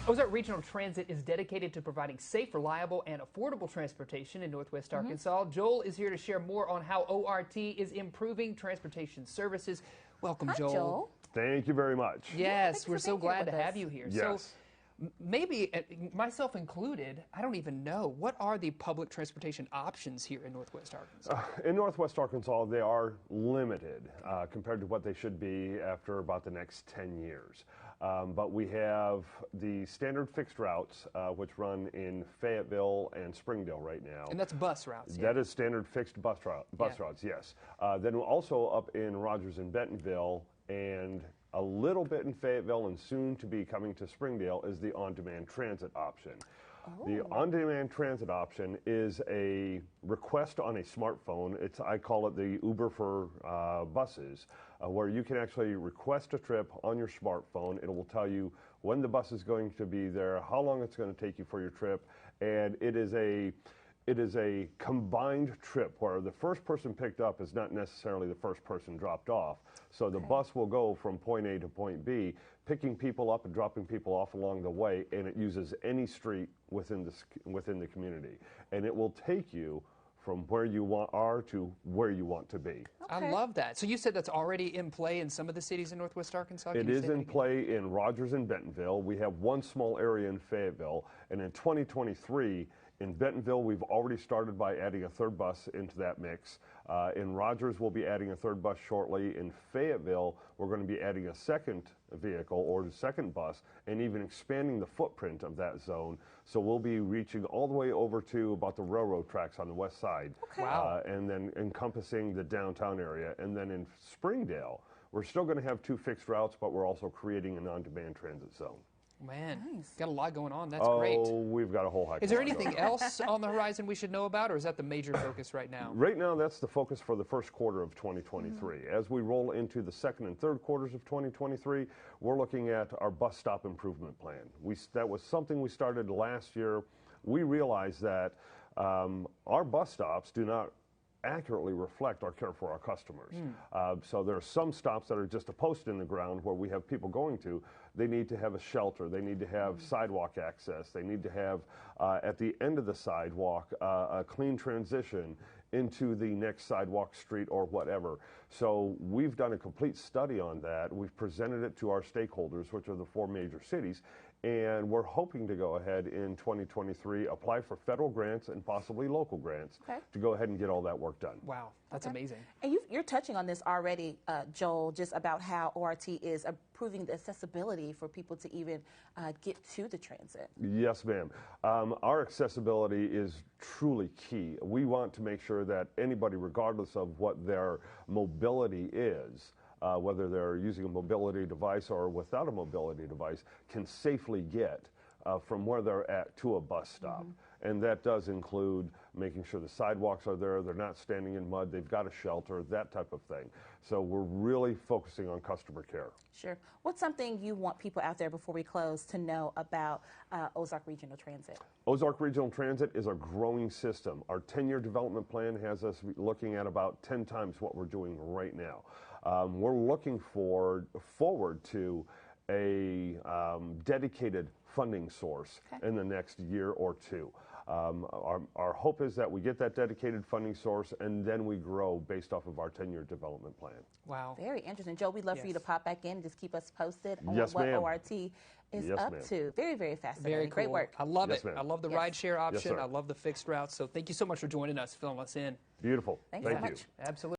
Ozark Regional Transit is dedicated to providing safe, reliable, and affordable transportation in Northwest Arkansas. Joel is here to share more on how ORT is improving transportation services. Welcome, Hi, Joel. Thank you very much. Yes, we're so glad to have you here. Yes. So maybe, myself included, I don't even know, what are the public transportation options here in Northwest Arkansas? In Northwest Arkansas, they are limited compared to what they should be after about the next 10 years. But we have the standard fixed routes, which run in Fayetteville and Springdale right now. And that's bus routes. That is standard fixed bus routes, yes. Then also up in Rogers and Bentonville, and a little bit in Fayetteville, and soon to be coming to Springdale is the on-demand transit option. The on-demand transit option is a request on a smartphone. I call it the Uber for buses, where you can actually request a trip on your smartphone. It will tell you when the bus is going to be there, how long it's going to take you for your trip, and it is a combined trip where the first person picked up is not necessarily the first person dropped off. So the bus will go from point A to point B, picking people up and dropping people off along the way, and it uses any street within the community. And it will take you from where you are to where you want to be. I love that. So you said that's already in play in some of the cities in Northwest Arkansas? It is in play in Rogers and Bentonville. We have one small area in Fayetteville, and in 2023, in Bentonville, we've already started by adding a third bus into that mix. In Rogers, we'll be adding a third bus shortly. In Fayetteville, we're going to be adding a second vehicle or the second bus and even expanding the footprint of that zone. So we'll be reaching all the way over to about the railroad tracks on the west side. Wow. And then encompassing the downtown area. And then in Springdale, we're still going to have two fixed routes, but we're also creating an on-demand transit zone. Man, got a lot going on. That's great. Oh, we've got a whole heck. Is there anything else on the horizon we should know about, or is that the major focus right now? Right now, that's the focus for the first quarter of 2023. As we roll into the second and third quarters of 2023, we're looking at our bus stop improvement plan. That was something we started last year. We realized that our bus stops do not accurately reflect our care for our customers. So there are some stops that are just a post in the ground where we have people going to. They need to have a shelter. They need to have sidewalk access. They need to have, at the end of the sidewalk, a clean transition into the next sidewalk, street, or whatever. So we've done a complete study on that. We've presented it to our stakeholders, which are the four major cities, and we're hoping to go ahead in 2023, apply for federal grants and possibly local grants to go ahead and get all that work done. Wow, that's amazing. And you're touching on this already, Joel, just about how ORT is improving the accessibility for people to even get to the transit. Yes, ma'am. Our accessibility is truly key. We want to make sure that anybody, regardless of what their mobility is, whether they're using a mobility device or without a mobility device, can safely get from where they're at to a bus stop. And that does include making sure the sidewalks are there, they're not standing in mud, they've got a shelter, that type of thing. So we're really focusing on customer care. Sure. What's something you want people out there before we close to know about Ozark Regional Transit? Ozark Regional Transit is a growing system. Our 10-year development plan has us looking at about 10 times what we're doing right now. We're looking forward to a dedicated funding source in the next year or two. Our hope is that we get that dedicated funding source and then we grow based off of our 10-year development plan. Wow. Very interesting. Joe, we'd love for you to pop back in and just keep us posted on what ORT is up to. Very, very fascinating. Very cool. Great work. I love it. I love the rideshare option. Yes, I love the fixed routes. So thank you so much for joining us, filling us in. Beautiful. Thank you so much. Absolutely.